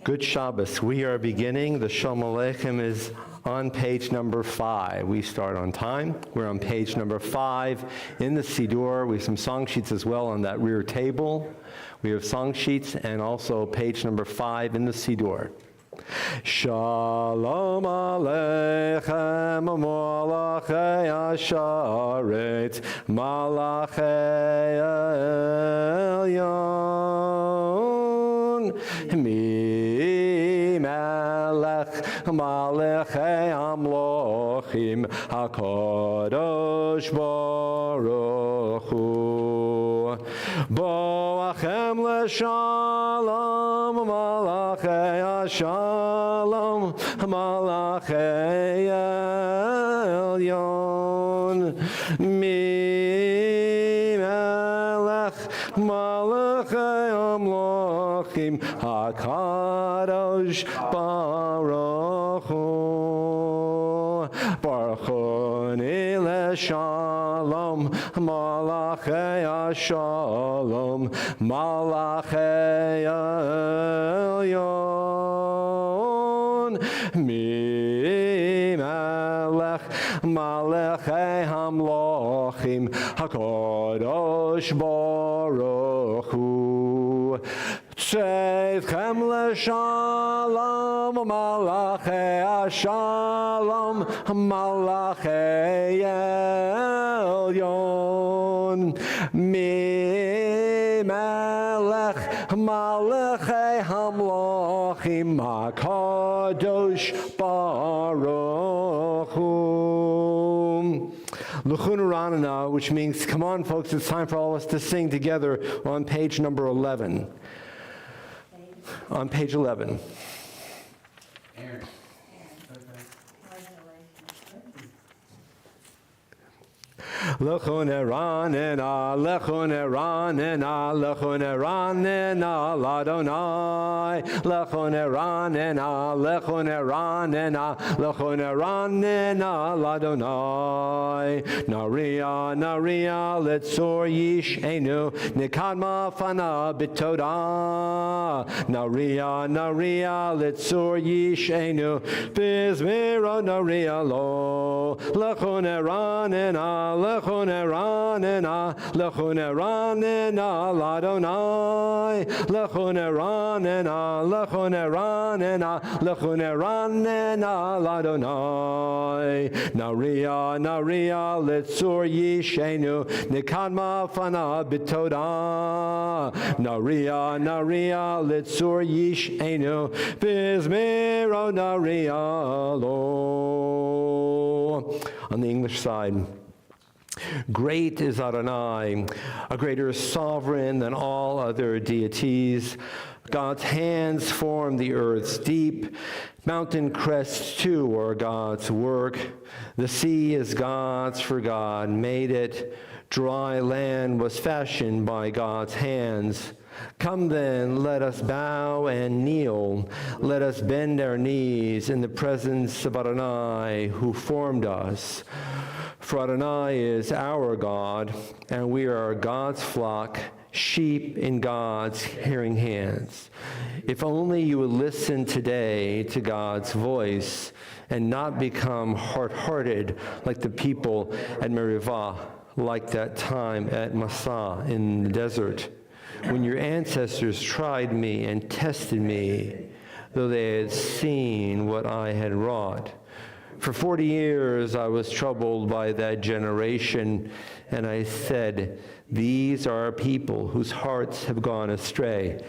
Good Shabbos. We are beginning. The Shalom Aleichem is on page number 5. We start on time. We're on page number 5 in the Siddur. We have some song sheets as well on that rear table. We have song sheets and also page number 5 in the Siddur. Shalom Aleichem Malachei Asharet Malachei Elyon Mi Melech Malachei Amlochim HaKadosh Baruch Hu Boachem L'Shalom Malachei Shalom Malachei Elyon Mi Melech Malachei Amlochim HaKadosh Baruch Hu Baruch Hu L'Shalom Malachei Shalom Malachei Elyon Mi Melech Malachei Hamlochim HaKadosh Baruch Hu Tzevchem L'Shalom Malachei Shalom Malachei Elyon Mi Melech Malachei Hamlochim HaKadosh Baruch Hu. L'chun Ranana, which means, come on folks, it's time for all of us to sing together on page number 11. On page 11. L'chun Ranana, l'chun Ranana, l'chun Ranana, l'Adonai. L'chun Ranana, l'chun Ranana, l'chun Ranana, l'Adonai. Naria, Naria, l'tzor yishenu, nikadma fana b'toda. Naria, Naria, l'tzor yishenu, bizmiro Naria lo. L'chun Ranana, l'chun Ranana, l'chun Ranana, l'Adonai. L'chun Ranana, l'chun Ranana, l'chun Ranana, l'Adonai. Naria, Naria, l'tzor yishenu, nikadma fana b'toda. Naria, Naria, l'tzor yishenu, bizmiro Naria lo. On the English side. Great is Adonai, a greater sovereign than all other deities. God's hands form the earth's deep. Mountain crests too are God's work. The sea is God's, for God made it. Dry land was fashioned by God's hands. Come then, let us bow and kneel. Let us bend our knees in the presence of Adonai, who formed us. For Adonai is our God, and we are God's flock, sheep in God's hearing hands. If only you would listen today to God's voice and not become hard-hearted like the people at Merivah, like that time at Massah in the desert, when your ancestors tried me and tested me, though they had seen what I had wrought. For 40 years I was troubled by that generation, and I said, these are people whose hearts have gone astray.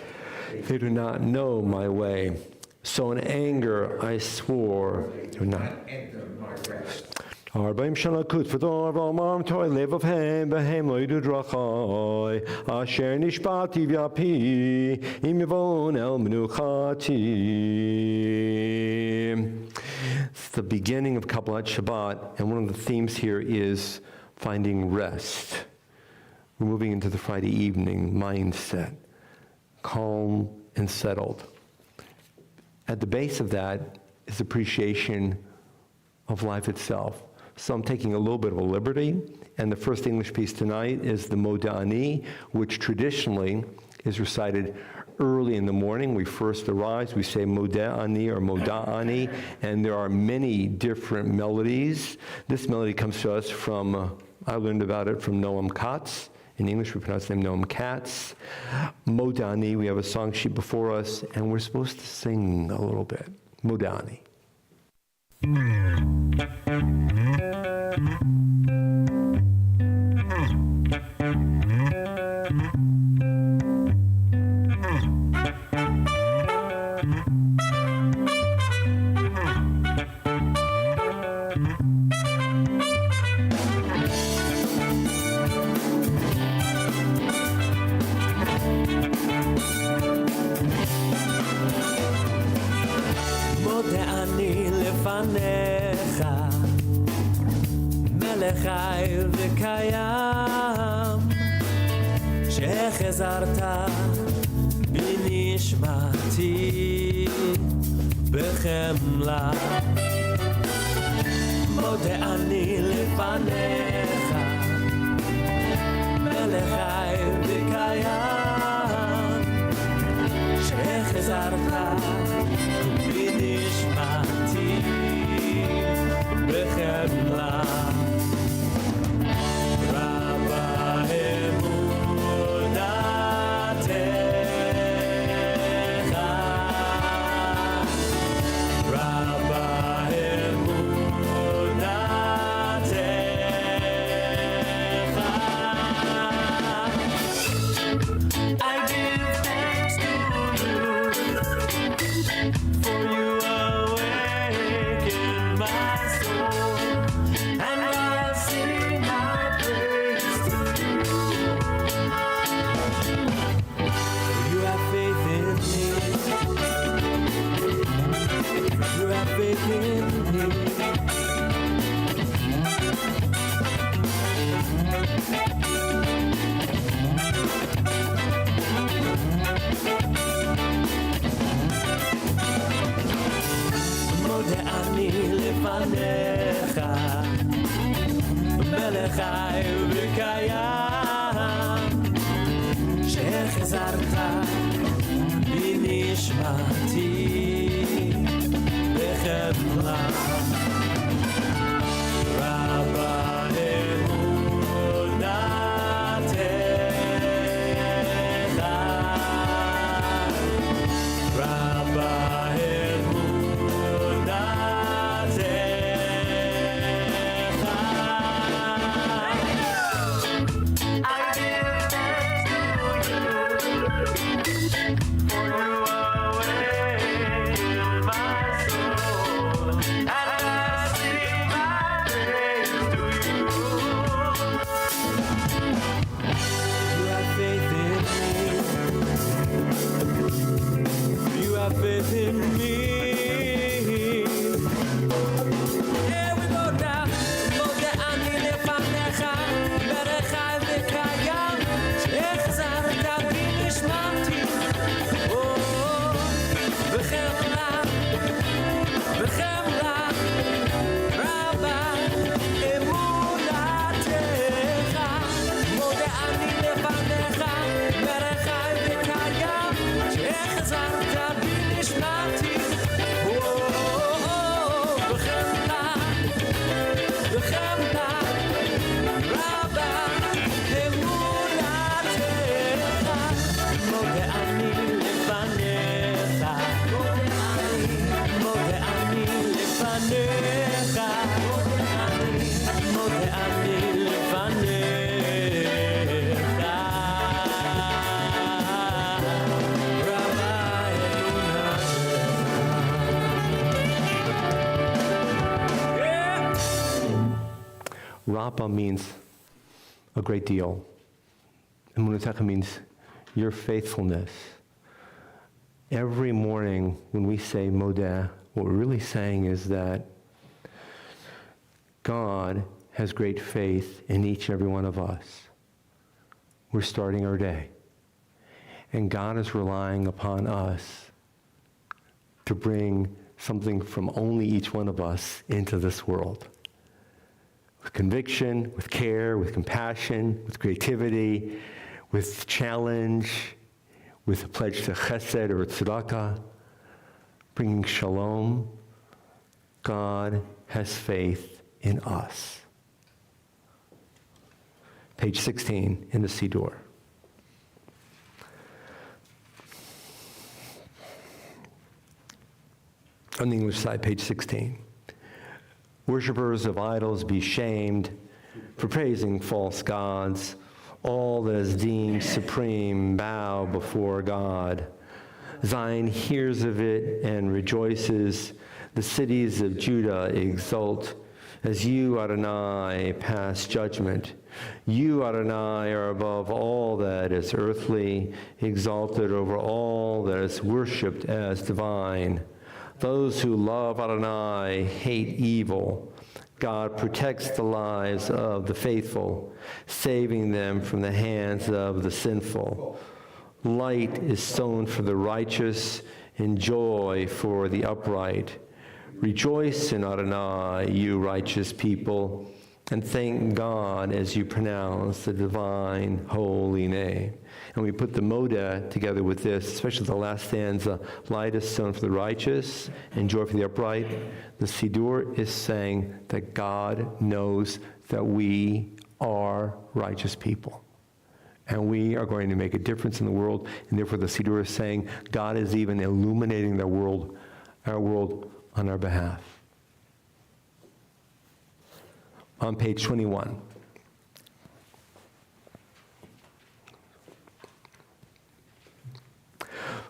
They do not know my way. So in anger I swore, do not enter my rest. Arba'im shana kutvato v'omam toy levavhem v'hem lo yidu drachai asher nishbati v'yapi im yavon el menuchati. It's the beginning of Kabbalat Shabbat, and one of the themes here is finding rest. We're moving into the Friday evening mindset, calm and settled. At the base of that is appreciation of life itself. So I'm taking a little bit of a liberty, and the first English piece tonight is the Moda'ani, which traditionally is recited early in the morning, we first arise, we say Modeh Ani or Moda'ani, and there are many different melodies. This melody comes to us from, I learned about it from Noam Katz. In English, we pronounce the name Noam Katz. Modani, we have a song sheet before us, and we're supposed to sing a little bit. Modani. חי וקיים שחזרת בנשמתי בחמלה מודה אני לפניך מלך חי וקיים שחזרת בנשמתי בחמלה מלך חי וקיים שחזרת בנשמתי בחמלה רבה אמונתך רבה Rapa means a great deal. Emunatecha means your faithfulness. Every morning when we say Modeh, what we're really saying is that God has great faith in each and every one of us. We're starting our day. And God is relying upon us to bring something from only each one of us into this world. With conviction, with care, with compassion, with creativity, with challenge, with a pledge to chesed or tzedakah, bringing shalom, God has faith in us. Page 16 in the Siddur. On the English side, page 16. Worshippers of idols, be shamed for praising false gods. All that is deemed supreme bow before God. Zion hears of it and rejoices. The cities of Judah exult as you, Adonai, pass judgment. You, Adonai, are above all that is earthly, exalted over all that is worshipped as divine. Those who love Adonai hate evil. God protects the lives of the faithful, saving them from the hands of the sinful. Light is sown for the righteous, and joy for the upright. Rejoice in Adonai, you righteous people, and thank God as you pronounce the divine holy name. And we put the moda together with this, especially the last stanza, light is sown for the righteous and joy for the upright. The Siddur is saying that God knows that we are righteous people. And we are going to make a difference in the world, and therefore the Siddur is saying God is even illuminating our world on our behalf. On page 21.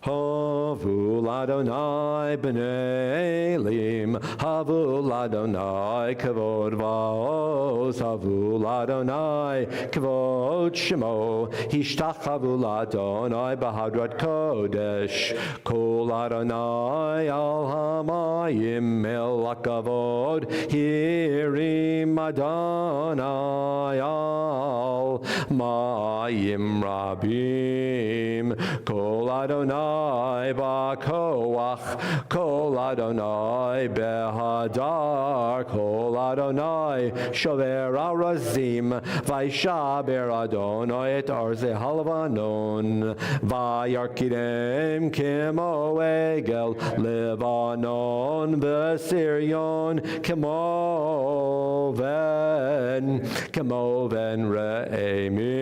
Havul Adonai b'nei Elim, Havul Adonai kavod va'oz, Havul Adonai kavod shemo, Hishtachavul Adonai b'hadrat kodesh, Kol Adonai al hamayim el hakavod, Hirim Adonai al mayim rabim, Kol Adonai ba'koach, Kol Adonai behadar, Kol Adonai shover arazim, Vaishaber Adonai et arze halvanon, Vayarkidem kemo egel, Levanon v'sirion kemo ven re'emim,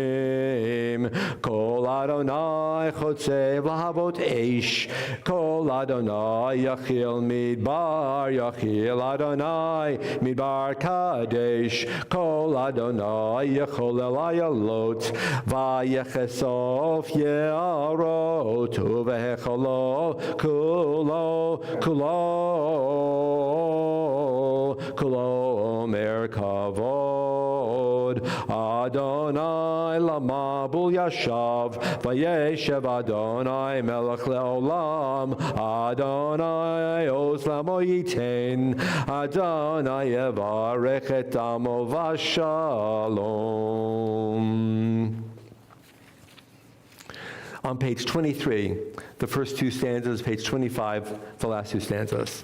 Kol Adonai chotzev lahavot eish, Kol Adonai yachil midbar, yachil Adonai midbar kadesh, Kol Adonai yachol elayalot, vayechesof ye'arot, uvehecholo kulo omer kavod, Adonai lamabul yashav, vayeshev Adonai melech leolam, Adonai oslamo yiten, Adonai yevarech et amo vashalom. On page 23, the first two stanzas, page 25, the last two stanzas.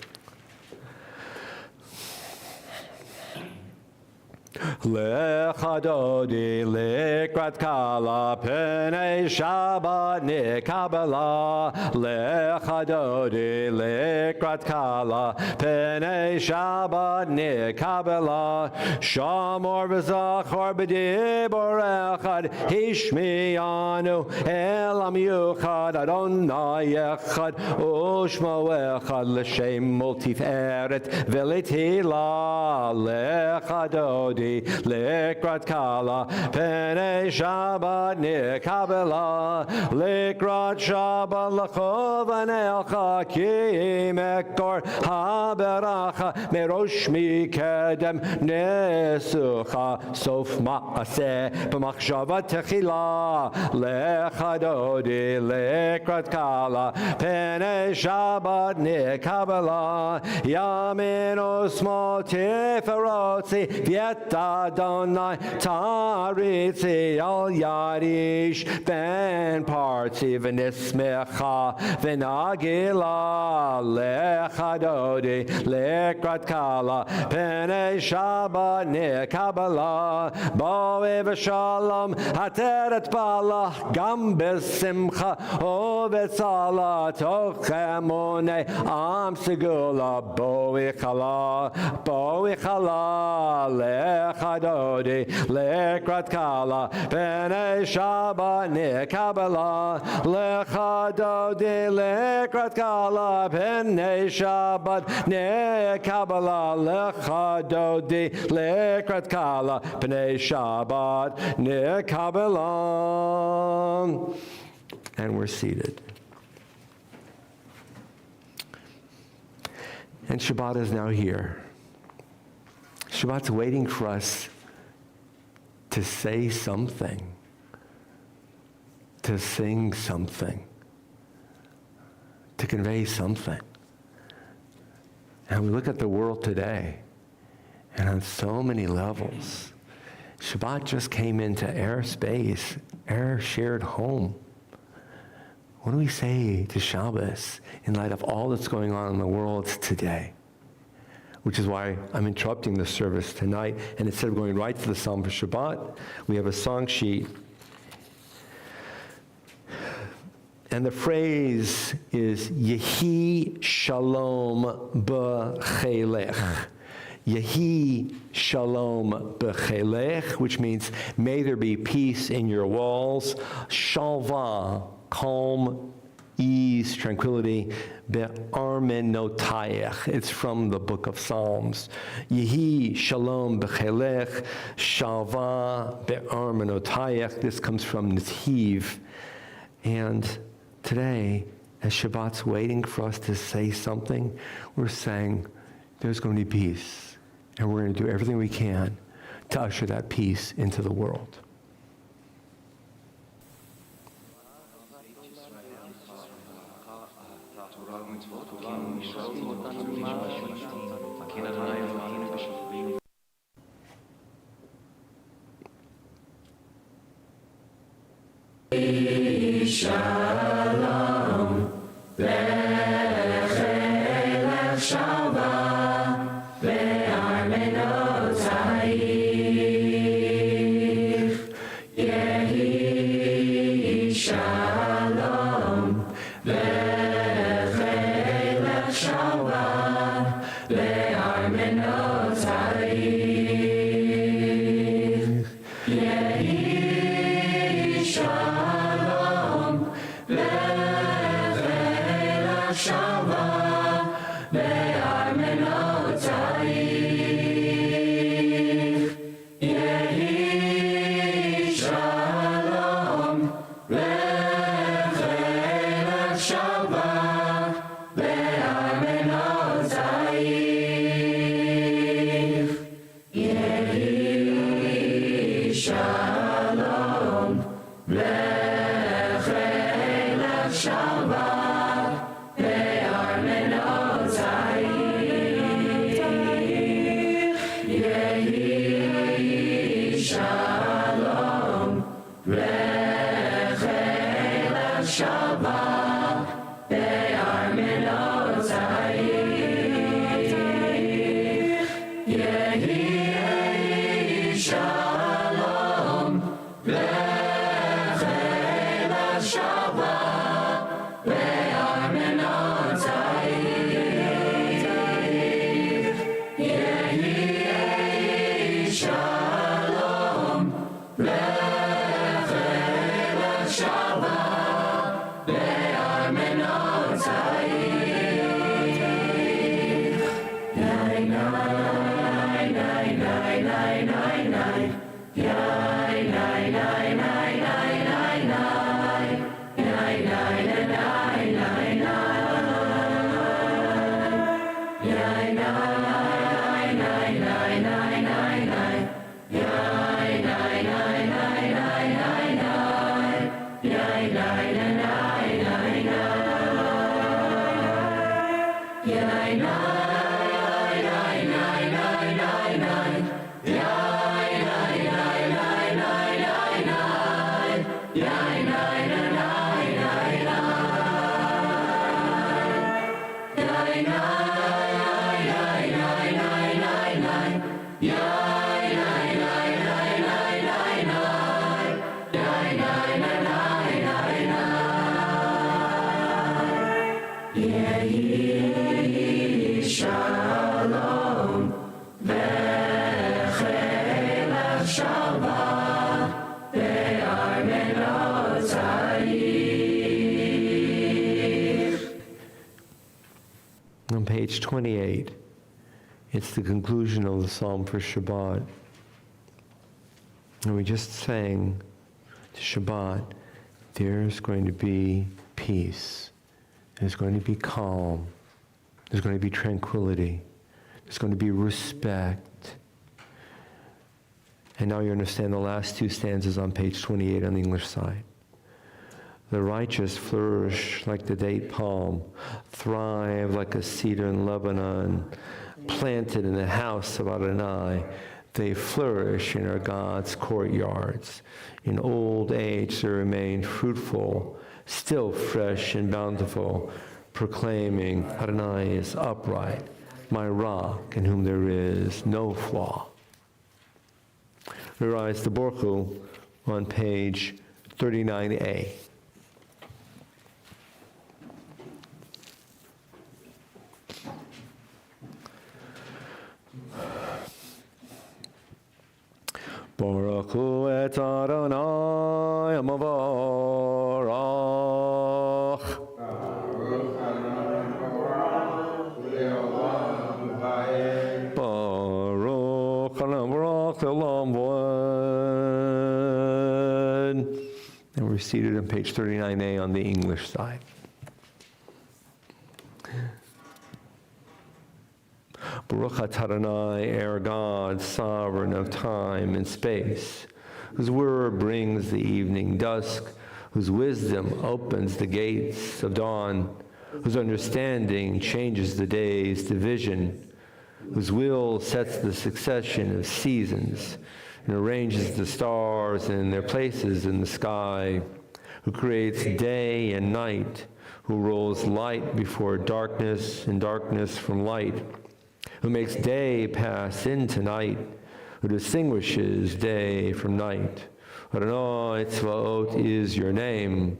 Lecha dodi likrat kala penei Shabbat nikabela, Lecha dodi likrat kala penei Shabbat nikabela, Shamor v'zachor b'dibor echad hishmiyanu elam yuchad Adonai echad ushmo echad l'shem multiferet v'litila, Lecha dodi Likrat kala penei Shabbat nikabela, Likrat Shabbat l'chov anelcha ki mekor haberacha merosh mikedem nesucha sof ma'aseh b'machshava techila, Lecha dodi Likrat kala penei Shabbat nikabela, yamin usmo tiferotzi v'yet Adonai taritzi al yarish ben parti v'nismecha v'na Hagila lechadodi lekrat kala penei Shabbat nekabala boe v'shalom hateret pala gam besimcha o v'tzala toch emunei am segula boe chala lechadodi lekrat kala penei Shabbat nekabala lechadodi lekrat kala penei Shabbat nekabala lechadodi lekrat kala penei Shabbat nekabala. And we're seated. And Shabbat is now here. Shabbat's waiting for us to say something, to sing something, to convey something. And we look at the world today, and on so many levels, Shabbat just came into air space, air shared home. What do we say to Shabbos in light of all that's going on in the world today? Which is why I'm interrupting the service tonight, and instead of going right to the Psalm for Shabbat, we have a song sheet. And the phrase is, Yehi Shalom B'Chelech. Yehi Shalom B'Chelech, which means, may there be peace in your walls. Shalva, calm, ease, tranquility, be'armenotayech. It's from the book of Psalms. Yehi shalom b'chelech, shalva be'armenotayech. This comes from Netiv. And today, as Shabbat's waiting for us to say something, we're saying there's going to be peace. And we're going to do everything we can to usher that peace into the world. Shalom, B'Chelech Shabbat, Be'armenotayich. Yehi Shalom, B'Chelech Shabbat, Be'armenotayich. Yehi Shalom, B'Chelech Shabbat, Be'armenotayich. Yehi Shalom, B'Chelech Shabbat, Be'armenotayich. Yehi Shalom, B'Chelech Shabbat, Be'armenotayich. Yehi Shalom, B'Chelech Shabbat, Be'armenotayich. Yehi Shalom, B'Chelech Shabbat, Be'armenotayich. Yehi Shalom, B'Chelech Shabbat, Be'armenotayich. Yai nai nai nai nai nai nai. Yai nai nai nai nai nai nai. Yai nai nai nai nai nai. Yai nai nai nai nai nai nai. Yai nai nai nai nai nai nai. Yai nai nai nai nai nai. Yai nai nai nai nai nai nai. Yai nai nai nai nai nai nai. Yai nai nai nai nai nai. page 28. It's the conclusion of the Psalm for Shabbat. And we just sang to Shabbat, there's going to be peace. There's going to be calm. There's going to be tranquility. There's going to be respect. And now you understand the last two stanzas on page 28 on the English side. The righteous flourish like the date palm, thrive like a cedar in Lebanon, planted in the house of Adonai. They flourish in our God's courtyards. In old age they remain fruitful, still fresh and bountiful, proclaiming, Adonai is upright, my rock in whom there is no flaw. We rise to Borchu on page 39a. Baruch hu et Adonai Mavarach. Baruch Mavarach Le'olam V'ed. And we're seated on page 39a on the English side. Baruch Adonai, our God, sovereign of time and space, whose word brings the evening dusk, whose wisdom opens the gates of dawn, whose understanding changes the day's division, whose will sets the succession of seasons and arranges the stars in their places in the sky, who creates day and night, who rolls light before darkness and darkness from light, who makes day pass into night, who distinguishes day from night. Adonai Tzvaot is your name,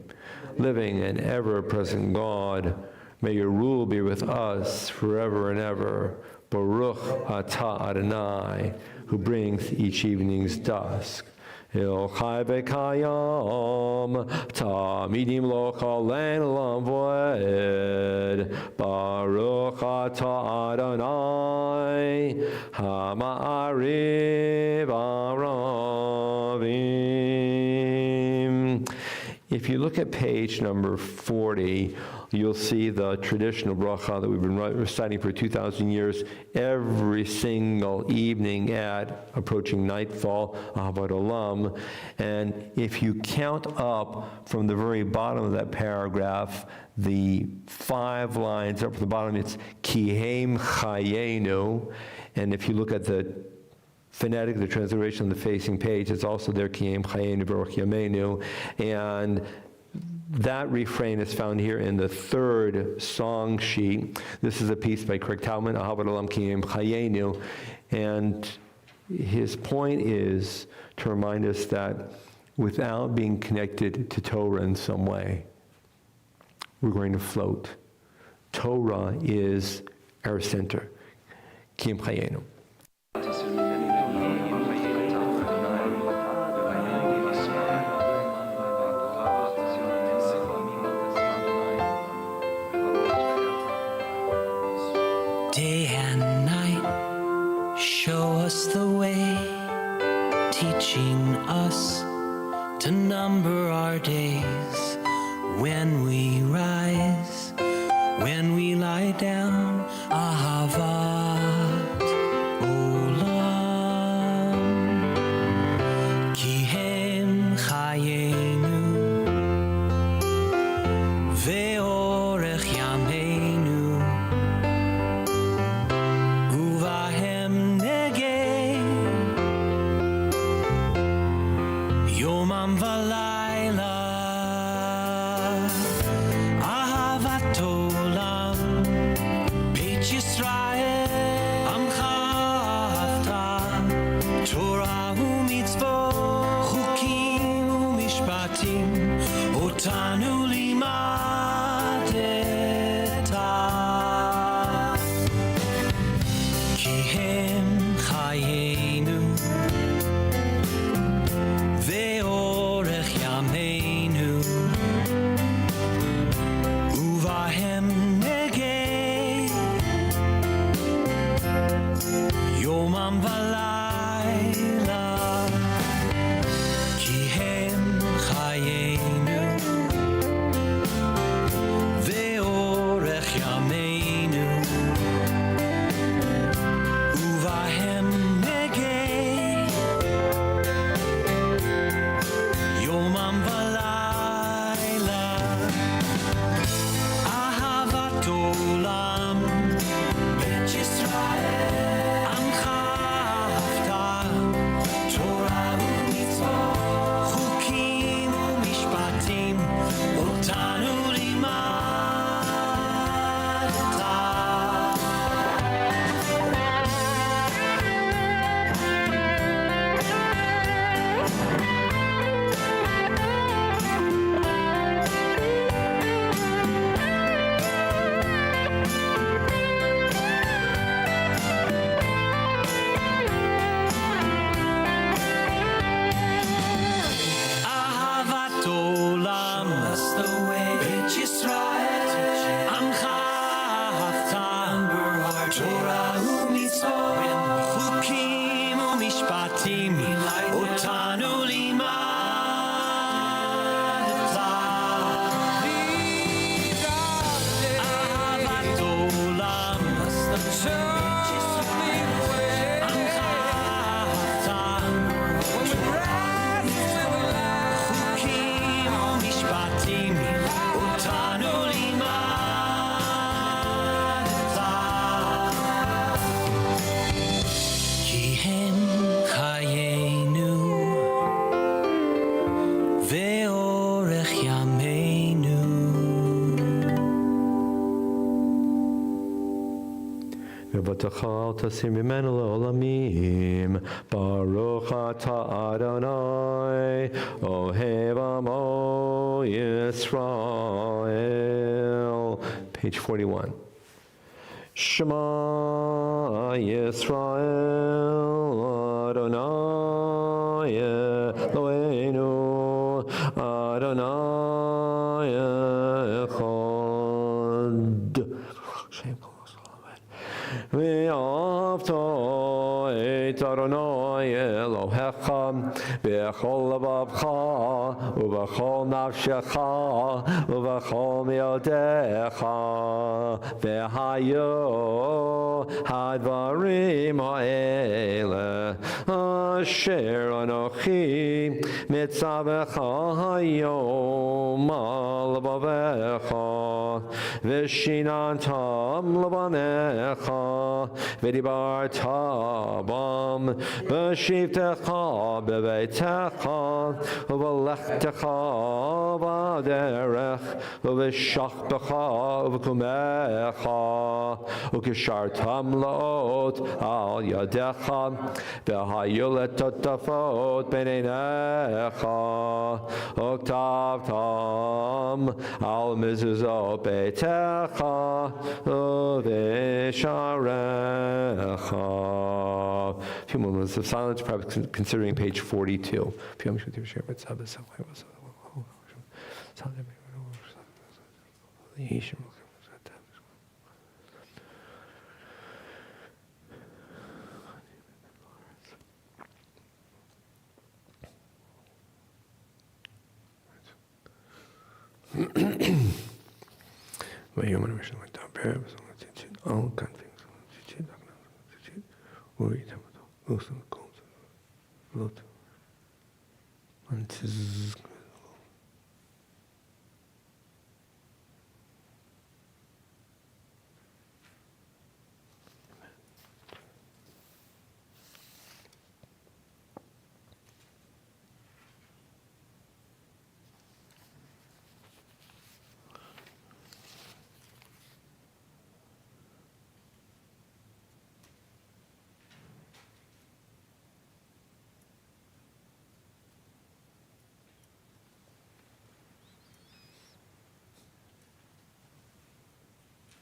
living and ever-present God. May your rule be with us forever and ever. Baruch atah Adonai, who brings each evening's dusk. El chai v'kayam, tamidim lo chalen olam v'ed. Baruch atah Adonai, hama'ariv aravim. If you look at page number 40, you'll see the traditional bracha that we've been reciting for 2,000 years every single evening at approaching nightfall, Ahavat Olam. And if you count up from the very bottom of that paragraph, the 5 lines up at the bottom, it's Kihem Chayenu. And if you look at the phonetic, the transliteration on the facing page, it's also there, Kihem Chayenu Baruch Yameinu. And that refrain is found here in the 3rd song sheet. This is a piece by Craig Talman, Ahavat Olam Kihem Chayenu. And his point is to remind us that without being connected to Torah in some way, we're going to float. Torah is our center. Kihem Chayenu. Day and night, show us the way, teaching us to number our days. When we rise, when we lie down, Ahavat Olam, Kihem Chayenu, Ve'orech Yameinu, Uvahem Negeh, Yomam Valayla, Ahavat Olam, Beit Yisrael, Amcha Avta, Torah u'mitzvot, Chukim u'mishpatim, Otanu limadeta, Kihem Chayenu, Ve'orech Yameinu, Uvahem Negeh, Tvotacha tasir mimenu leolamim. Baruch atah Adonai, Ohev amo Yisrael. Page 41. Shema Yisrael, Adonai Eloheinu, Adonai Echad. Ve'avta et Adonai Elohecha b'chol lebavcha u'b'chol nafshecha u'b'chol me'odecha ve'hayo hadvarim ha'ele asher anochi mitzavecha hayom al levavecha v'shinantam levanecha v'dibarta bam v'shivtecha b'beitecha v'lechtecha v'aderech v'shachbecha v'kumecha v'kishartam la'ot al yadecha v'hayulet totafot b'neinecha v'ktavtam al mezuzot beitecha v'sharecha. A few moments of silence, perhaps considering page 42.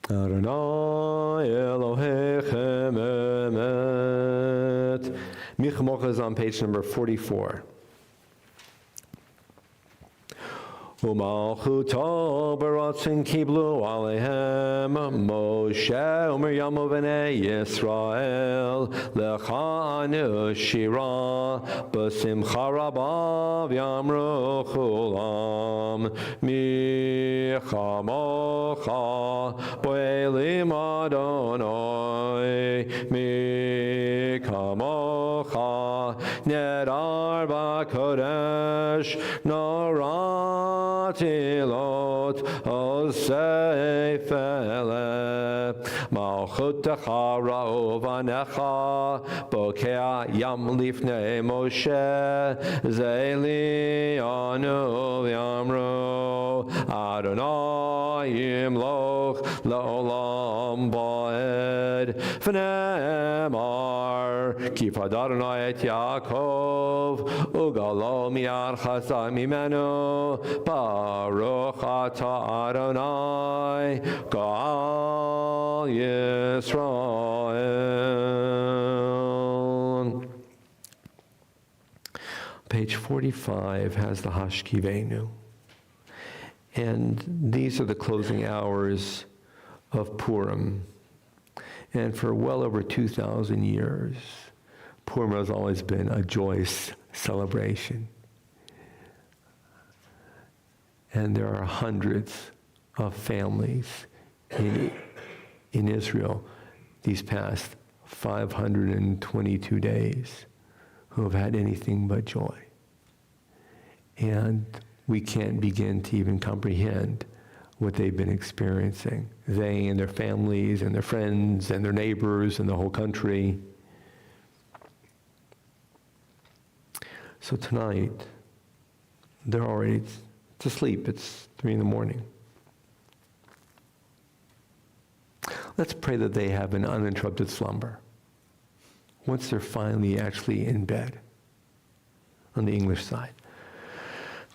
Adonai Elohechem emet. Michmocha is on page number 44. Umalchuto baratzin kiblu alehem Moshe u'Miryamu v'nei Yisrael lechanu shira b'simcha rabba v'yamru chulam michamocha bo'elim Adonai mikamocha nedar b'kodesh Tilot Osefele Malchutecha Ra'ovanecha Bokea Yam Lifnei Moshe Zeli Anu V'yamru Adonai Yimloch La'olam Ba'ed V'nemar Kipad Adonai et Yaakov Ugalo Mi'ar Chazai Mimenu Baruch atah Adonai Gal Yisrael. Page 45 has the Hashkivenu. And these are the closing hours of Purim. And for well over 2,000 years, Purim has always been a joyous celebration. And there are hundreds of families in Israel these past 522 days who have had anything but joy. And we can't begin to even comprehend what they've been experiencing. They and their families and their friends and their neighbors and the whole country. So tonight, they're already to sleep. It's 3 in the morning. Let's pray that they have an uninterrupted slumber once they're finally actually in bed on the English side.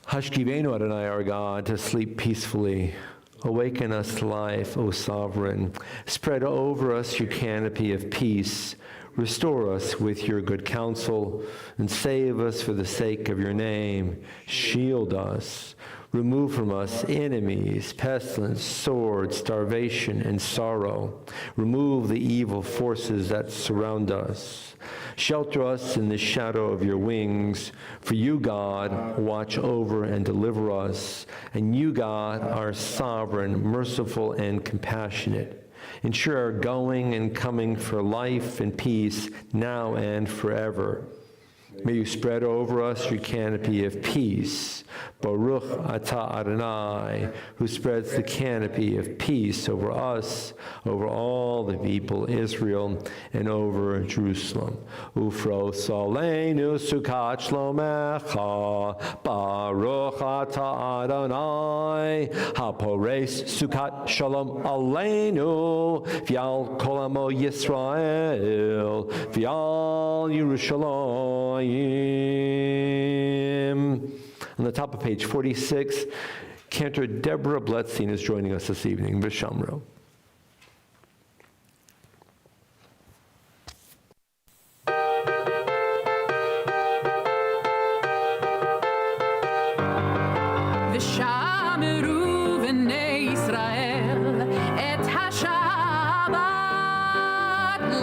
Hashkivenu Adonai, our God, to sleep peacefully. Awaken us to life, O Sovereign. Spread over us your canopy of peace. Restore us with your good counsel, and save us for the sake of your name. Shield us. Remove from us enemies, pestilence, sword, starvation, and sorrow. Remove the evil forces that surround us. Shelter us in the shadow of your wings. For you, God, watch over and deliver us. And you, God, are sovereign, merciful, and compassionate. Ensure our going and coming for life and peace now and forever. May you spread over us your canopy of peace. Baruch atah Adonai, who spreads the canopy of peace over us, over all the people Israel, and over Jerusalem. Ufros aleinu sukat shlomecha, Baruch atah Adonai, hapores sukat shalom aleinu, v'al kol amo Yisrael, v'al Yerushalayim. On the top of page 46, Cantor Deborah Bletzine is joining us this evening. V'shamro. ושמרו בני ישראל את השבת,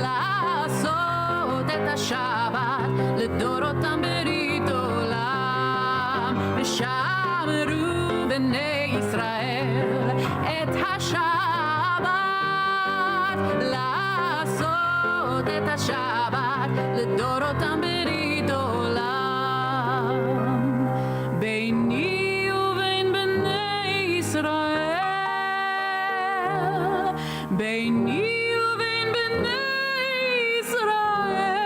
לעשות את השבת לדורותם ברית עולם. ושמרו בני ישראל את השבת, לעשות את השבת לדורותם ברית עולם. ביני ובין בני ישראל, ביני ובין בני ישראל,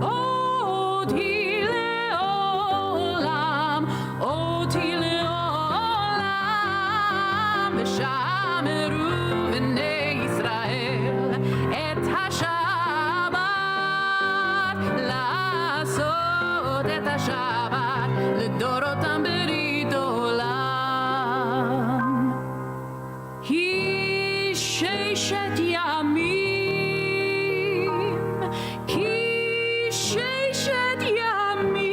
עוד היא לעולם, עוד היא לעולם. ושמרו בני ישראל את השבת, לעשות את השבת לדורותם ברית עולם. היא ששת ימים, כי ששת ימים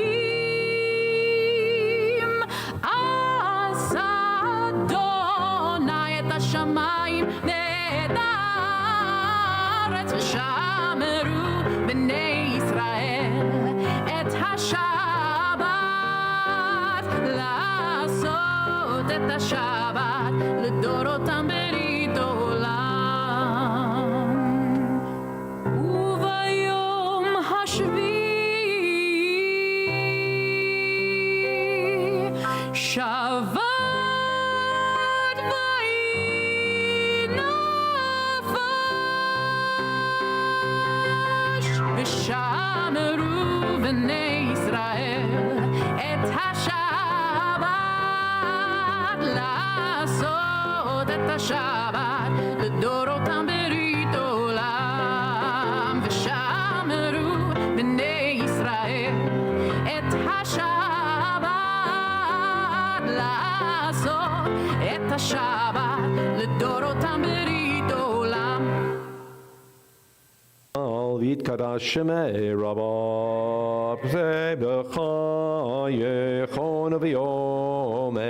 עשה אדוני את השמיים ואת הארץ. ושמרו בני ישראל את השבת, לעשות את השבת לדורותם ברית עולם. וביום השביעי שבת ויהי נפש. ושמרו בני ישראל את השבת, לעשות את השבת לדורותם ברית עולם. ושמרו בני ישראל את השבת, לעשות את השבת לדורותם ברית עולם. ויתקדש שמי רבה בחייכון וביומכון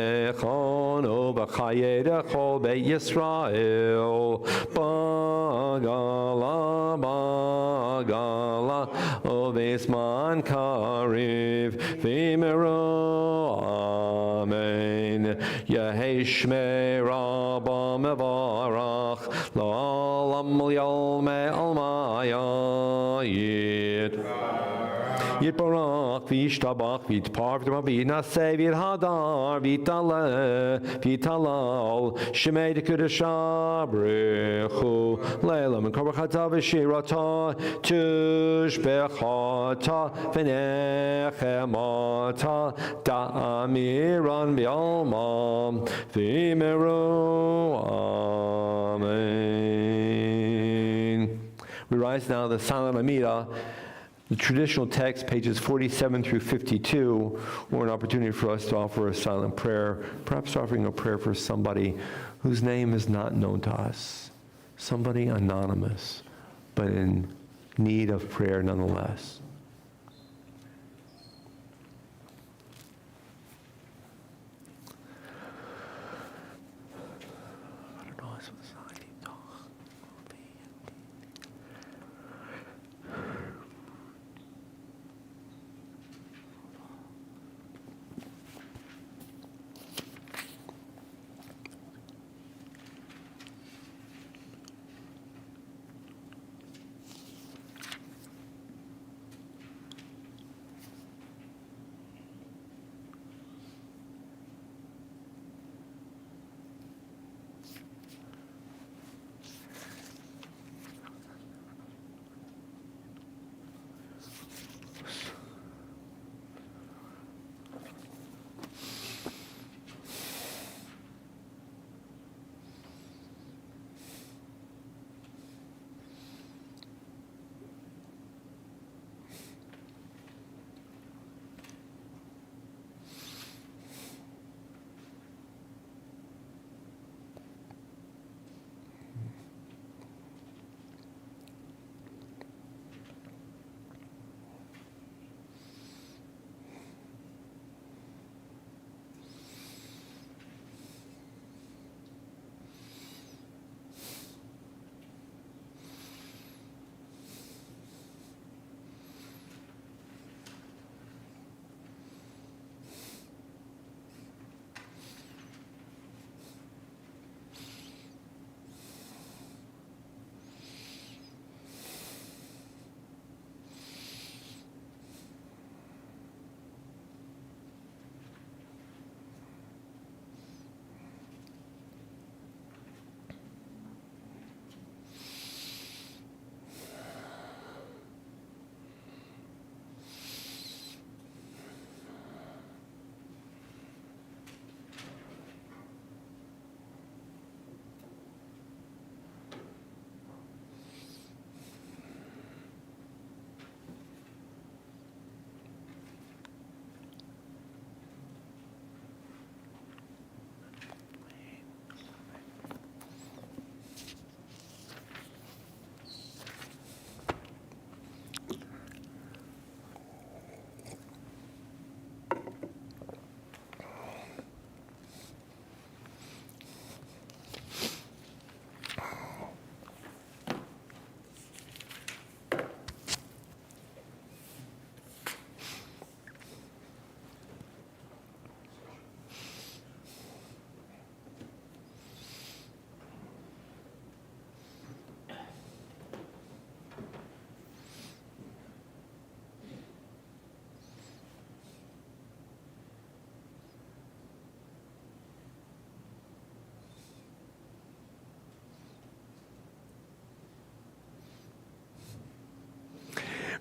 ובחיי לכל בית ישראל בגלה בגלה ובזמן קריב ואמרו אמן. יהי שמי רבה מברך לעולם ליום עלמי יית. Yitbarach v'yishtabach v'yitpar v'yinaseh v'yidhadar v'yitaleh v'yitalal Shemei Dekudesha B'rechu Leilam and Korbachata v'shirata Tushbechata v'nechemata Da'amiran v'alma v'meru Amen. We rise now to the silent Amida, the traditional text, pages 47 through 52, or an opportunity for us to offer a silent prayer, perhaps offering a prayer for somebody whose name is not known to us, somebody anonymous, but in need of prayer nonetheless.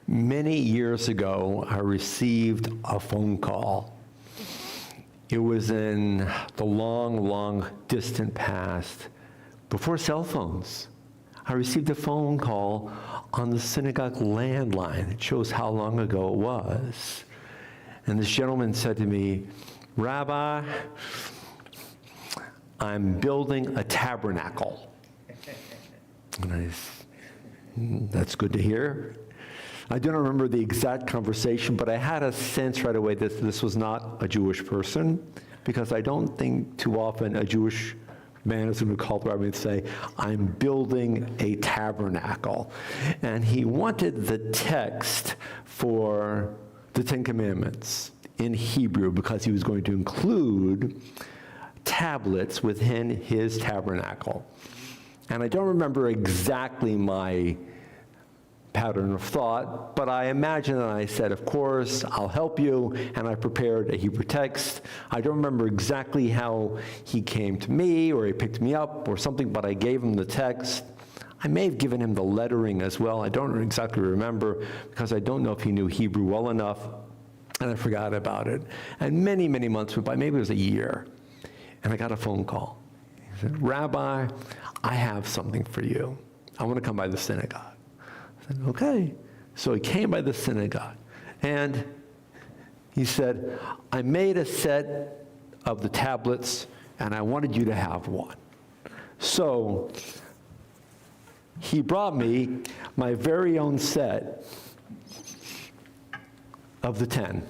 Many years ago, I received a phone call. It was in the long, long distant past, before cell phones. I received a phone call on the synagogue landline. It shows how long ago it was. And this gentleman said to me, "Rabbi, I'm building a tabernacle." And I said, "That's good to hear." I don't remember the exact conversation, but I had a sense right away that this was not a Jewish person, because I don't think too often a Jewish man is going to call the rabbi and say, "I'm building a tabernacle." And he wanted the text for the Ten Commandments in Hebrew, because he was going to include tablets within his tabernacle. And I don't remember exactly my pattern of thought, but I imagine that I said, of course, I'll help you, and I prepared a Hebrew text. I don't remember exactly how he came to me, or he picked me up, or something, but I gave him the text. I may have given him the lettering as well. I don't exactly remember, because I don't know if he knew Hebrew well enough, and I forgot about it. And many, many months went by, maybe it was a year, and I got a phone call. He said, Rabbi, I have something for you. I want to come by the synagogue. I said, okay. So he came by the synagogue, and he said, I made a set of the tablets, and I wanted you to have one. So he brought me my very own set of the 10.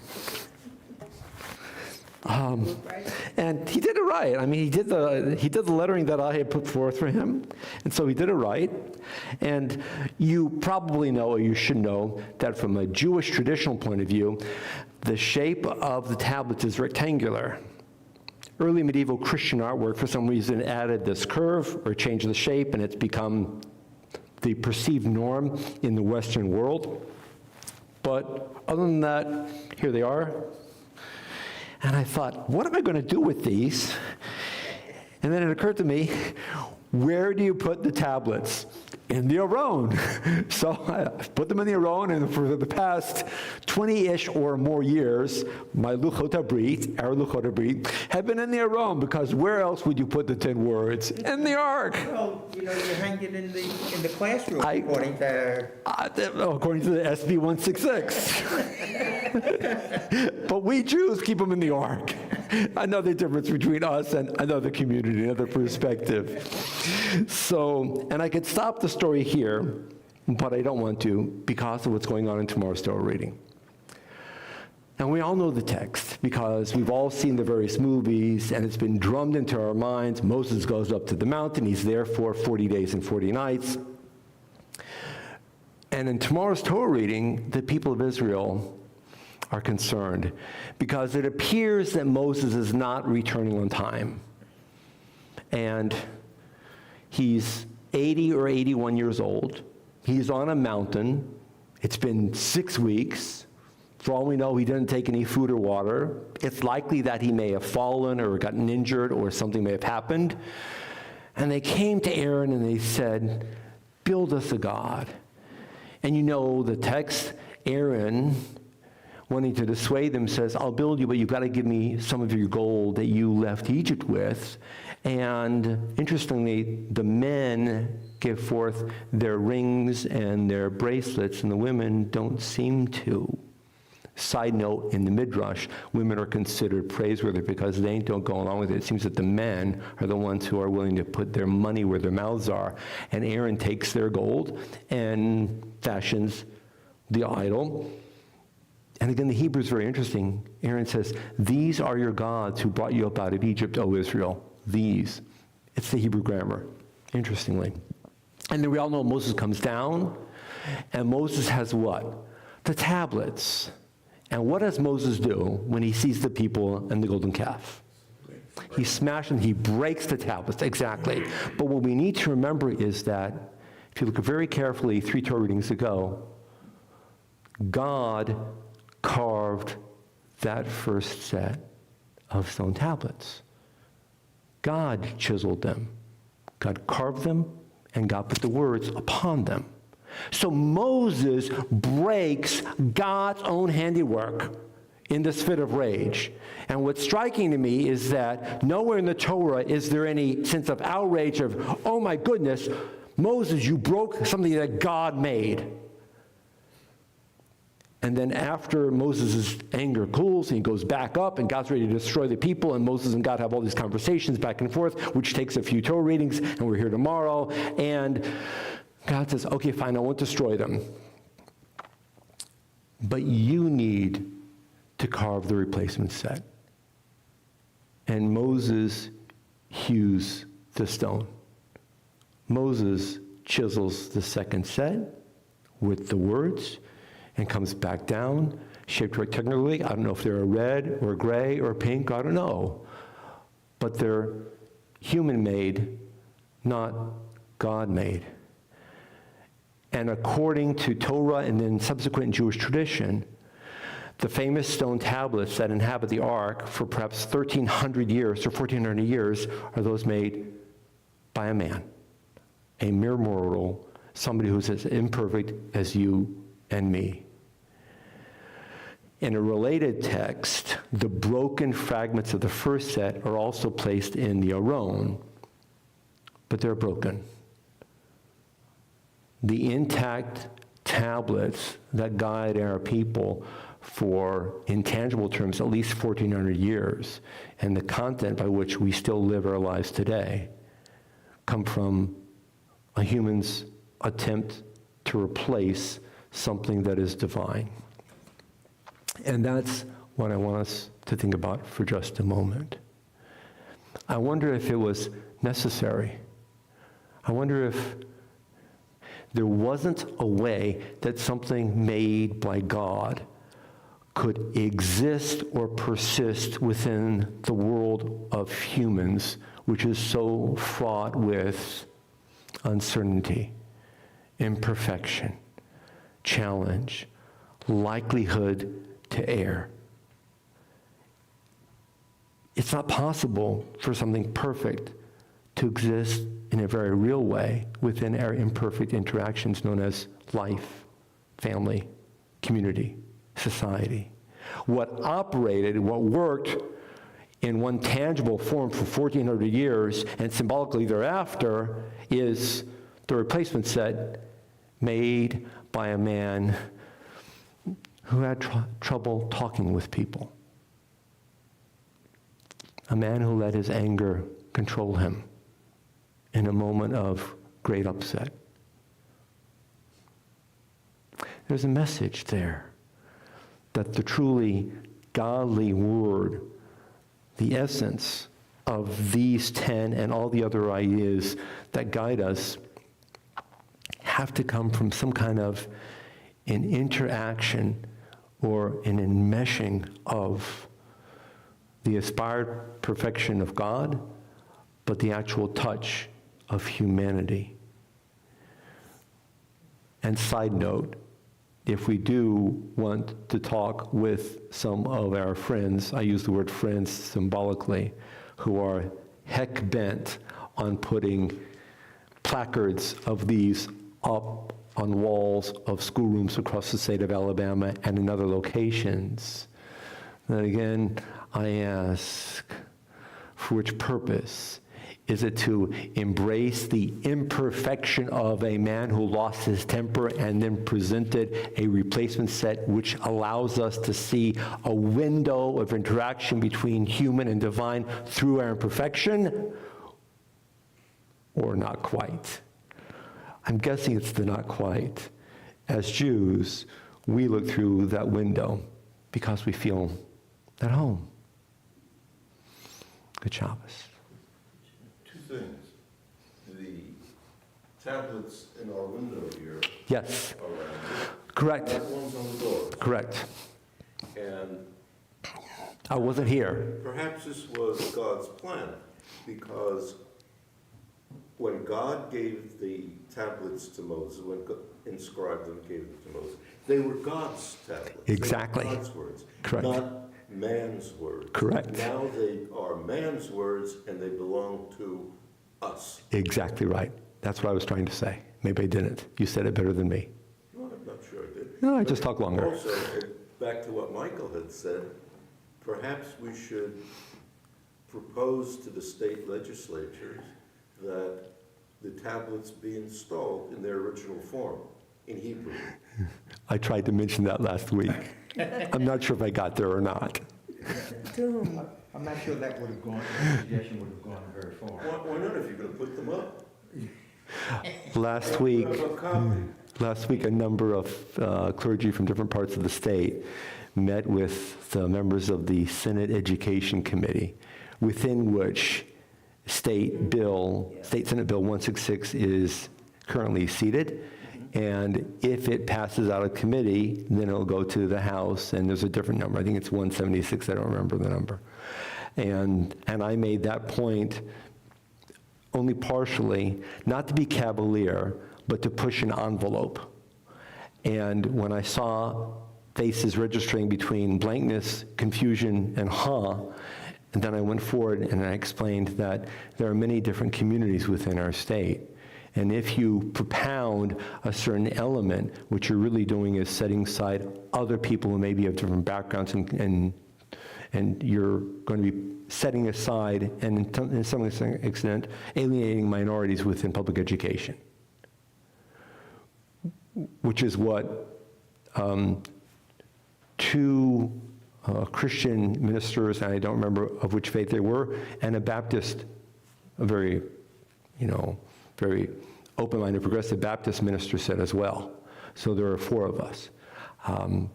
And he did it right. I mean, he did the lettering that I had put forth for him, and so he did it right. And you probably know, or you should know, that from a Jewish traditional point of view, the shape of the tablets is rectangular. Early medieval Christian artwork, for some reason, added this curve or changed the shape, and it's become the perceived norm in the Western world. But other than that, here they are. And I thought, what am I going to do with these? And then it occurred to me, where do you put the tablets? In the Aron. So I put them in the Aron, and for the past 20-ish or more years, my Luchot HaBrit, our Luchot HaBrit, have been in the Aron, because where else would you put the 10 words? In the Ark. Well, you hang it in the classroom, according to the SB 166. But we Jews keep them in the Ark. Another difference between us and another community, another perspective. So, and I could stop the story here, but I don't want to, because of what's going on in tomorrow's Torah reading. And we all know the text, because we've all seen the various movies, and it's been drummed into our minds. Moses goes up to the mountain. He's there for 40 days and 40 nights. And in tomorrow's Torah reading, the people of Israel are concerned, because it appears that Moses is not returning on time. And he's 80 or 81 years old. He's on a mountain. It's been 6 weeks. For all we know, he didn't take any food or water. It's likely that he may have fallen or gotten injured, or something may have happened. And they came to Aaron and they said, build us a god. And you know the text, Aaron, wanting to dissuade them, says, I'll build you, but you've got to give me some of your gold that you left Egypt with. And interestingly, the men give forth their rings and their bracelets, and the women don't seem to. Side note, in the Midrash, women are considered praiseworthy because they don't go along with it. It seems that the men are the ones who are willing to put their money where their mouths are. And Aaron takes their gold and fashions the idol. And again, the Hebrew is very interesting. Aaron says, these are your gods who brought you up out of Egypt, O Israel. These. It's the Hebrew grammar, interestingly. And then we all know Moses comes down, and Moses has what? The tablets. And what does Moses do when he sees the people and the golden calf? He smashes them, he breaks the tablets, exactly. But what we need to remember is that, if you look very carefully 3 Torah readings ago, God carved that first set of stone tablets. God chiseled them. God carved them, and God put the words upon them. So Moses breaks God's own handiwork in this fit of rage. And what's striking to me is that nowhere in the Torah is there any sense of outrage of, oh my goodness, Moses, you broke something that God made. And then after Moses' anger cools, and he goes back up, and God's ready to destroy the people, and Moses and God have all these conversations back and forth, which takes a few Torah readings, and we're here tomorrow, and God says, okay, fine, I won't destroy them. But you need to carve the replacement set. And Moses hews the stone. Moses chisels the second set with the words, and comes back down, shaped rectangularly. I don't know if they're red or gray or pink, I don't know. But they're human-made, not God-made. And according to Torah and then subsequent Jewish tradition, the famous stone tablets that inhabit the ark for perhaps 1,300 years or 1,400 years are those made by a man, a mere mortal, somebody who's as imperfect as you and me. In a related text, the broken fragments of the first set are also placed in the Aron, but they're broken. The intact tablets that guide our people for intangible terms at least 1,400 years, and the content by which we still live our lives today, come from a human's attempt to replace something that is divine. And that's what I want us to think about for just a moment. I wonder if it was necessary. I wonder if there wasn't a way that something made by God could exist or persist within the world of humans, which is so fraught with uncertainty, imperfection, challenge, likelihood to err. It's not possible for something perfect to exist in a very real way within our imperfect interactions known as life, family, community, society. What operated, what worked in one tangible form for 1,400 years and symbolically thereafter is the replacement set made by a man who had trouble talking with people. A man who let his anger control him in a moment of great upset. There's a message there that the truly godly word, the essence of these 10 and all the other ideas that guide us, have to come from some kind of an interaction or an enmeshing of the aspired perfection of God, but the actual touch of humanity. And side note, if we do want to talk with some of our friends, I use the word friends symbolically, who are heck bent on putting placards of these up on walls of schoolrooms across the state of Alabama and in other locations, then again, I ask, for which purpose? Is it to embrace the imperfection of a man who lost his temper and then presented a replacement set which allows us to see a window of interaction between human and divine through our imperfection? Or not quite? I'm guessing it's the not quite. As Jews, we look through that window because we feel at home. Good Shabbos. Two things. The tablets in our window here. Yes. Around. Correct. That one's on the door. Correct. And I wasn't here. perhaps this was God's plan, because when God gave the tablets to Moses, when God inscribed them, gave them to Moses, they were God's tablets. Exactly. They were God's words. Correct. Not man's words. Correct. Now they are man's words and they belong to us. Exactly right. That's what I was trying to say. Maybe I didn't. You said it better than me. Well, I'm not sure I did. No, I But just talk longer. Also, back to what Michael had said, perhaps we should propose to the state legislatures that the tablets be installed in their original form, in Hebrew. I tried to mention that last week. I'm not sure if I got there or not. I'm not sure that would have gone, that suggestion would have gone very far. Why not, if you're gonna put them up? Last week, Have a copy. a number of clergy from different parts of the state met with the members of the Senate Education Committee, within which State Senate Bill 166 is currently seated. And if it passes out of committee, then it'll go to the House, and there's a different number. I think it's 176, I don't remember the number. And I made that point only partially, not to be cavalier, but to push an envelope. And when I saw faces registering between blankness, confusion, and and then I went forward and I explained that there are many different communities within our state. And if you propound a certain element, what you're really doing is setting aside other people who maybe have different backgrounds, and you're going to be setting aside, and in some extent, alienating minorities within public education, which is what two Christian ministers, and I don't remember of which faith they were, and a Baptist, a very open-minded progressive Baptist minister said as well. So there are four of us.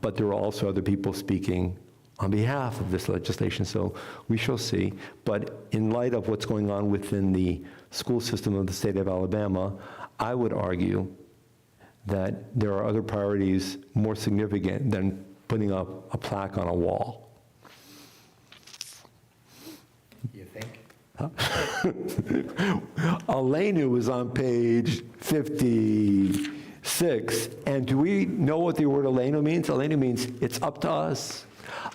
But there are also other people speaking on behalf of this legislation, so we shall see. But in light of what's going on within the school system of the state of Alabama, I would argue that there are other priorities more significant than putting up a plaque on a wall. You think? Aleinu is on page 56. And do we know what the word Aleinu means? Aleinu means it's up to us.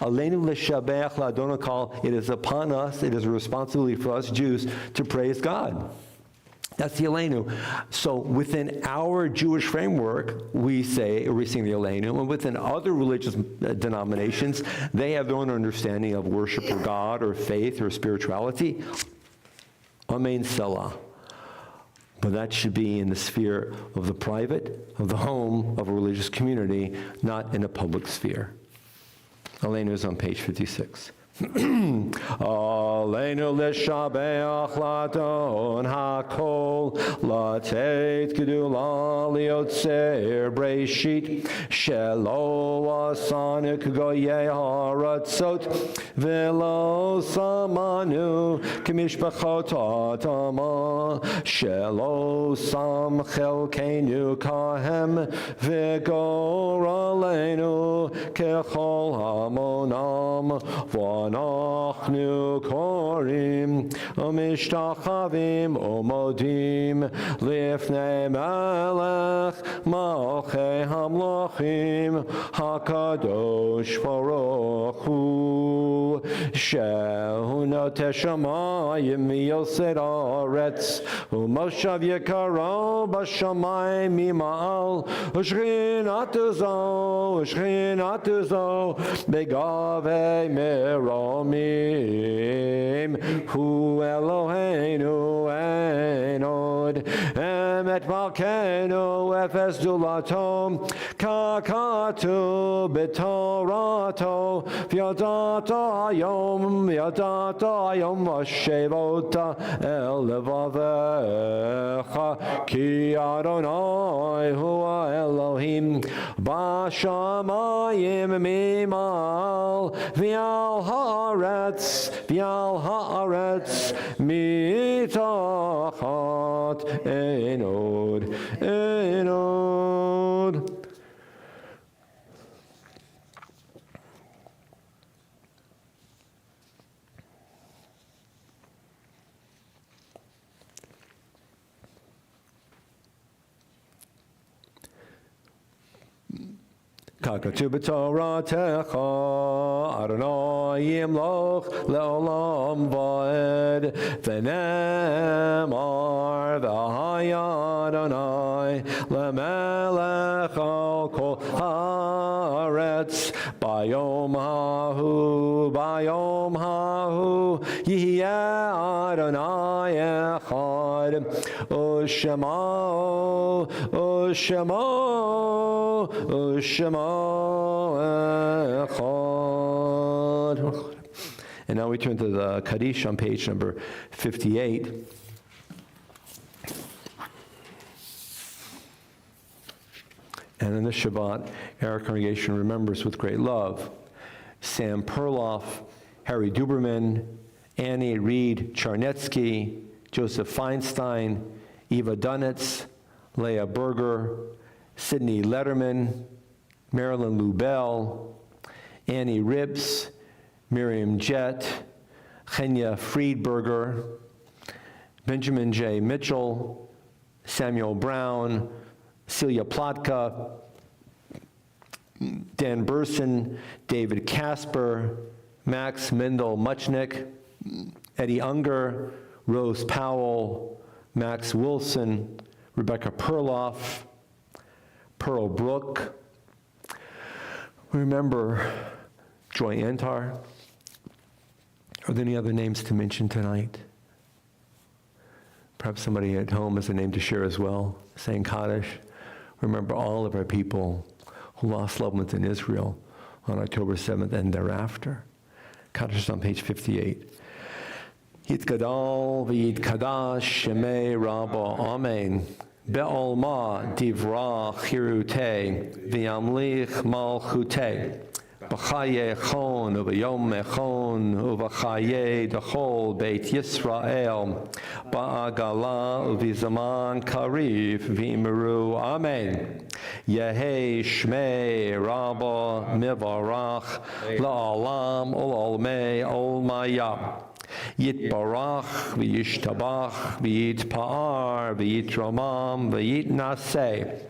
Aleinu l'shabech la'adon hakol. It is upon us, it is a responsibility for us Jews to praise God. That's the Aleinu. So within our Jewish framework, we sing the Aleinu, and within other religious denominations, they have their own understanding of worship or God or faith or spirituality. Amen Selah. But that should be in the sphere of the private, of the home, of a religious community, not in a public sphere. Aleinu is on page 56. Aleinu l'shabeach ladon hakol latet gedula liotzer breishit shelo asanik goyei haratzot velo samanu k'mishpachot adama shelo sam chelkeinu kahem v'gor aleinu kechol hamonam Anachnu korim umishtachavim umodim lifnei melech malchei hamlochim hakadosh baruch hu shehu noteh shamayim miyosed haaretz umoshav yekaro bashamayim mimal ushchinatu zo begavei Meromim, Hu Eloheinu Enod, Emet Malkeinu Efes Dulatom, Kakatu B'Torato, V'yadata Hayom V'Shevota El Levavecha, Ki Adonai Hu Elohim, Bashamayim Mimal, V'al haaretz, mitachat enod. Kakatu b'toratecha, Adonai yimloch le'olam va'ed, v'nemar v'haya Adonai le'melech al kol haaretz, bayom hahu, yihyeh Adonai echad, u'shema, and now we turn to the Kaddish on page number 58. And in the Shabbat, our congregation remembers with great love Sam Perloff, Harry Duberman, Annie Reed Charnetsky, Joseph Feinstein, Eva Dunitz, Leah Berger, Sidney Letterman, Marilyn Lubell, Annie Rips, Miriam Jett, Chenya Friedberger, Benjamin J. Mitchell, Samuel Brown, Celia Plotka, Dan Burson, David Casper, Max Mendel Muchnick, Eddie Unger, Rose Powell, Max Wilson, Rebecca Perloff, Pearl Brook. Remember Joy Antar. Are there any other names to mention tonight? Perhaps somebody at home has a name to share as well, saying Kaddish. Remember all of our people who lost loved ones in Israel on October 7th and thereafter. Kaddish is on page 58. Yitgadal v'yitkadash shemei Rabba Amen. Be'olma divra chirute v'yamlich malchute. B'chaye chon u'v'yom echon u'v'chaye d'chol Beit Yisrael ba'agala u'v'zaman kariv v'imru Amen. Yehi shmei Rabba mivarach la'alam ul'olmei olmaya. Yitbarach v'yishtabach v'yitpa'ar v'yitramam v'yitnaseh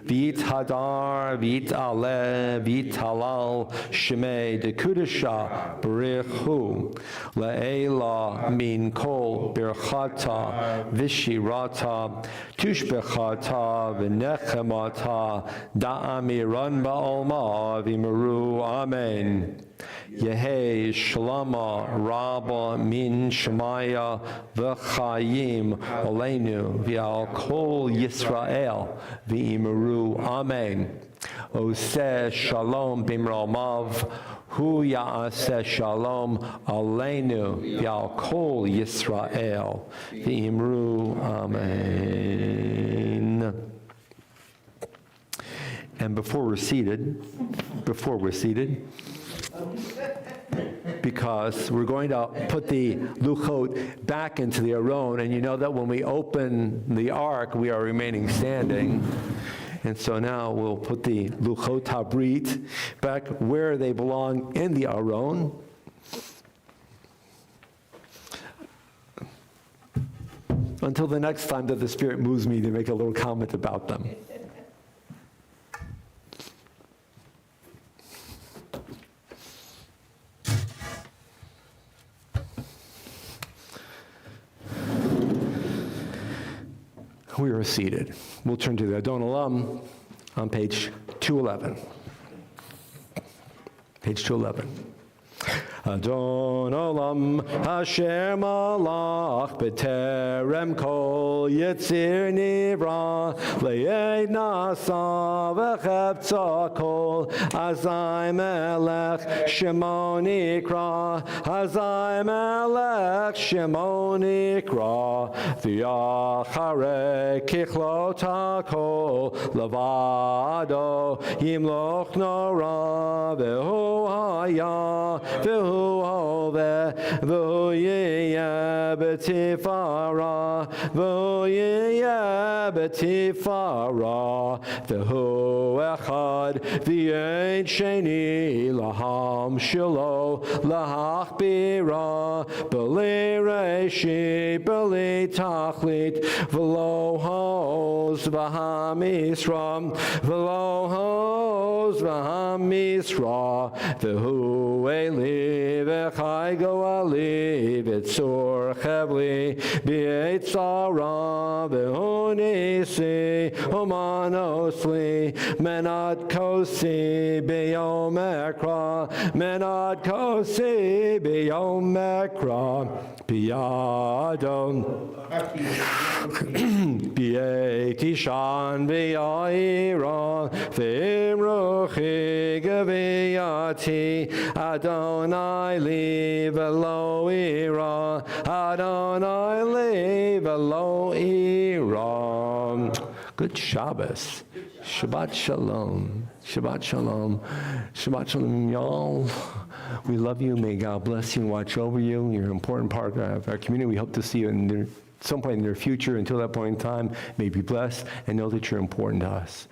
v'yithadar v'yit'aleh v'yithalal shemei dekudesha b'richu le'ela min kol birchata v'shirata tushbechata v'nechemata da'amiran ba'olma v'imru Amen. Yehi Shalama Rabba Min Shemaya V'Chayim Aleinu V'Al Kol Yisrael V'Imeru Amen. Oseh Shalom B'Imramav Hu Ya'aseh Shalom Aleinu V'Al Kol Yisrael V'Imru Amen. And before we're seated, because we're going to put the luchot back into the aron, and you know that when we open the ark, we are remaining standing. And so now we'll put the luchot habrit back where they belong in the aron. Until the next time that the Spirit moves me to make a little comment about them. We are seated. We'll turn to the Adon Olam on page 211. Page 211. Adon Olam Asher Malach B'terem Kol Yitzir Nivra Le'ed Nasa V'cheptza Kol Azai Melech Shemo Nikra Azai Melech Shemo Nikra V'yacharei Kichlot HaKol Levado Yimloch Nora V'hu Haya V'hu Hove V'hu Yeh B'tifara V'hu Yeh B'tifara V'hu Echad V'yein Sheni Laham Shilo Lahachbira B'li Reshi B'li Tachlit V'lo Hoz V'hamisra V'lo Hoz V'hamisra V'hu Eli V'chai Goali V'tzor Chevli B'yitzara V'hu Nisi Humanosli Menat Kosi B'yom Ekra Menat Kosi B'yom Ekra B'yadon B'yetishan B'yaira V'imruchi Gaviyati Adonai li v'lo ira Adonai li v'lo ira. Good Shabbos. Shabbat Shalom. Shabbat Shalom. Shabbat Shalom, y'all. We love you. May God bless you and watch over you. You're an important part of our community. We hope to see you in some point in the near future. Until that point in time, may be blessed and know that you're important to us.